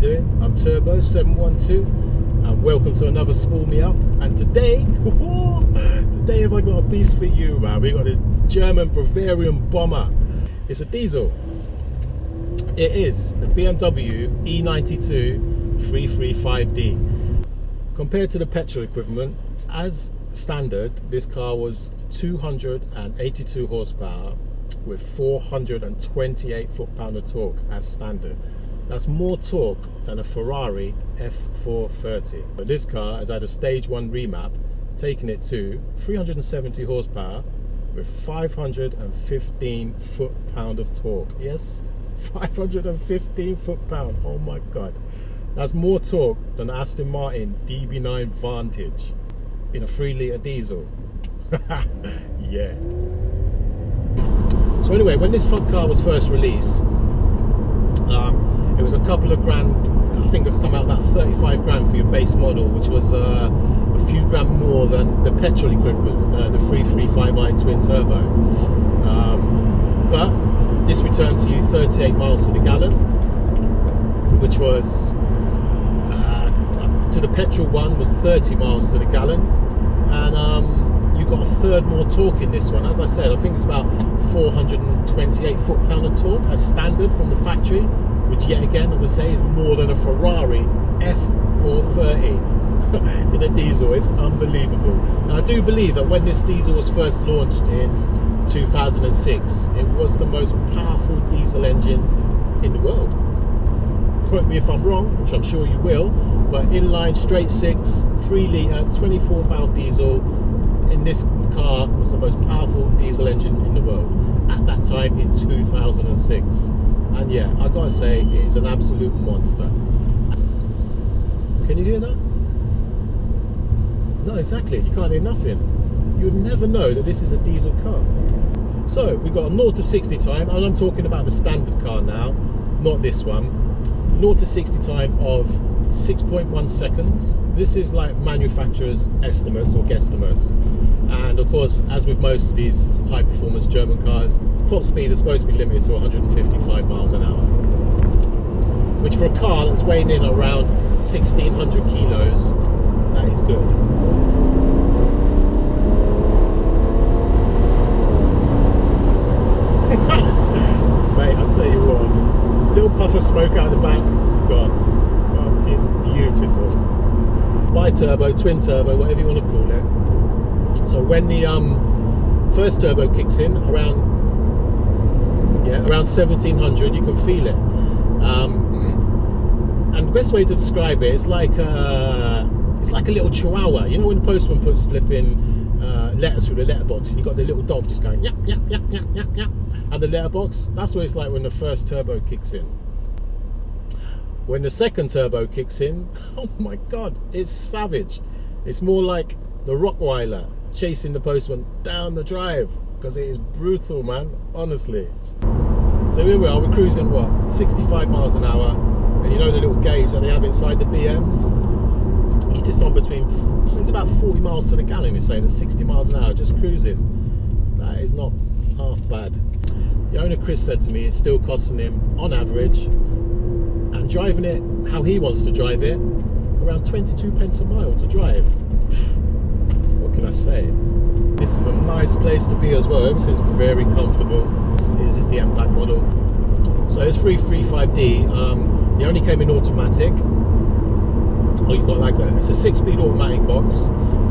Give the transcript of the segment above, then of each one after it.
doing? I'm Turbo 712 and welcome to another Spool Me Up. And today have I got a beast for you, man. We got this German Bavarian bomber. It's a diesel. It is the Bmw E92 335D. Compared to the petrol equivalent, as standard, this car was 282 horsepower with 428 foot-pound of torque as standard. That's more torque than a Ferrari F430. But this car has had a stage 1 remap, taking it to 370 horsepower with 515 foot-pound of torque. Yes, 515 foot-pound. Oh my God. That's more torque than Aston Martin DB9 Vantage in a 3-litre diesel. Yeah. So anyway, when this car was first released, it was a couple of grand. I think it could come out about 35 grand for your base model, which was a few grand more than the petrol equivalent, the 335i twin turbo. But this returned to you 38 miles to the gallon, which was to the petrol one was 30 miles to the gallon, and you got a third more torque in this one. As I said, I think it's about 428 foot-pound of torque as standard from the factory, which yet again, as I say, is more than a Ferrari F430 in a diesel. It's unbelievable. And I do believe that when this diesel was first launched in 2006, it was the most powerful diesel engine in the world. Quote me if I'm wrong, which I'm sure you will, but inline straight 6, 3-litre, 24-valve diesel in this car was the most powerful diesel engine in the world at that time in 2006. And yeah, I gotta say, it is an absolute monster. Can you hear that? No, exactly, you can't hear nothing. You'd never know that this is a diesel car. So we got a 0 to 60 time, and I'm talking about the standard car now, not this one. 0 to 60 time of 6.1 seconds. This is like manufacturer's estimates or guesstimates. And of course, as with most of these high performance German cars, top speed is supposed to be limited to 155 miles an hour. Which for a car that's weighing in around 1,600 kilos, that is good. Mate, I'll tell you what, little puff of smoke out the back, God, fucking beautiful. Bi-turbo, twin turbo, whatever you want to call it. So when the first turbo kicks in, around 1700, you can feel it. And the best way to describe it, it's like a little chihuahua. You know when the postman puts flipping letters through the letterbox, and you got the little dog just going yap yap yap yap yap yap, and the letterbox. That's what it's like when the first turbo kicks in. When the second turbo kicks in, oh my God, it's savage. It's more like the Rottweiler chasing the postman down the drive, because it is brutal, man, honestly. So here we are, we're cruising what, 65 miles an hour, and you know the little gauge that they have inside the BMs, he's just on between, it's about 40 miles to the gallon, he's saying, at 60 miles an hour, just cruising. That is not half bad. The owner Chris said to me it's still costing him on average, and driving it how he wants to drive it, around 22 pence a mile to drive. What can I say? This is a nice place to be as well. Everything's very comfortable. This is the M-Pack model. So it's 335D. It only came in automatic. Or you've got like it's a 6-speed automatic box,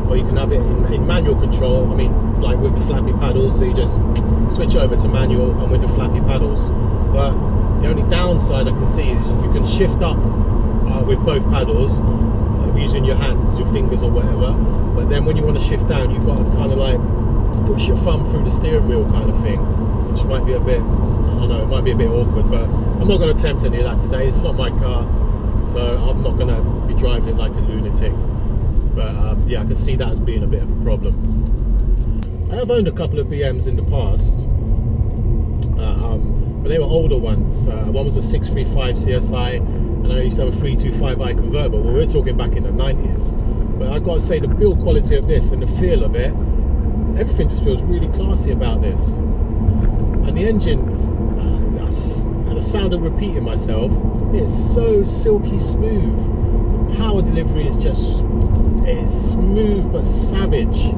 or you can have it in manual control. I mean, like with the flappy paddles, so you just switch over to manual and with the flappy paddles. But the only downside I can see is you can shift up with both paddles using your hands, your fingers or whatever, but then when you want to shift down, you've got to kind of like push your thumb through the steering wheel kind of thing, which might be a bit, I don't know, it might be a bit awkward, but I'm not going to attempt any of that today. It's not my car, so I'm not going to be driving it like a lunatic. But yeah, I can see that as being a bit of a problem. I have owned a couple of BMs in the past, but they were older ones. One was a 635 CSI, and I used to have a 325i convertible. Well, we're talking back in the 90s. But I've got to say, the build quality of this and the feel of it, everything just feels really classy about this. And the engine, and the sound of repeating myself, It's so silky smooth. The power delivery is just, it's smooth but savage,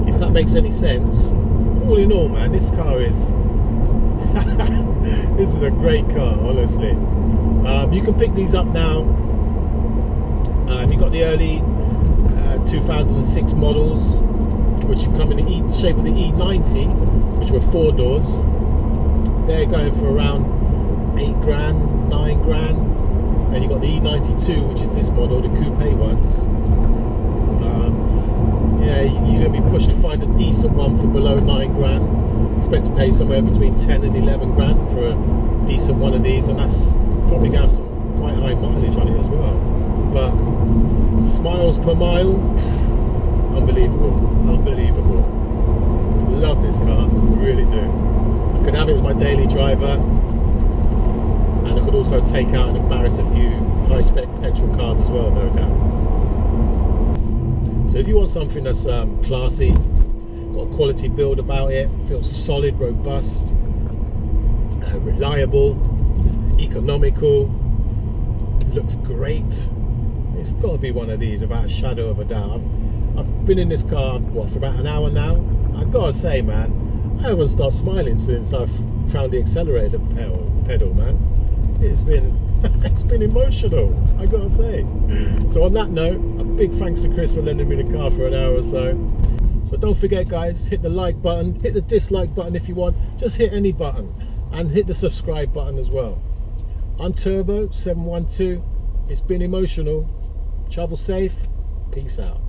if that makes any sense. All in all, man, this car is this is a great car, honestly. You can pick these up now. You've got the early 2006 models, which come in the shape of the E90, which were 4 doors. They're going for around 8 grand, 9 grand. And you've got the E92, which is this model, the coupe ones. Yeah, you're going to be pushed to find a decent one for below 9 grand. Expect to pay somewhere between 10 and 11 grand for a decent one of these, and that's probably going to have some quite high mileage on it as well. But smiles per mile, unbelievable, unbelievable. Love this car, really do. I could have it as my daily driver, and I could also take out and embarrass a few high-spec petrol cars as well, no doubt. So if you want something that's classy, got a quality build about it, feels solid, robust, reliable, economical, looks great, it's got to be one of these without a shadow of a doubt. I've been in this car, what, for about an hour now. I've got to say, man, I haven't started smiling since I've found the accelerator pedal, man. It's been emotional, I gotta say. So on that note, a big thanks to Chris for lending me the car for an hour or so. So don't forget, guys, hit the like button, hit the dislike button if you want, just hit any button, and hit the subscribe button as well. I'm Turbo 712. It's been emotional. Travel safe. Peace out.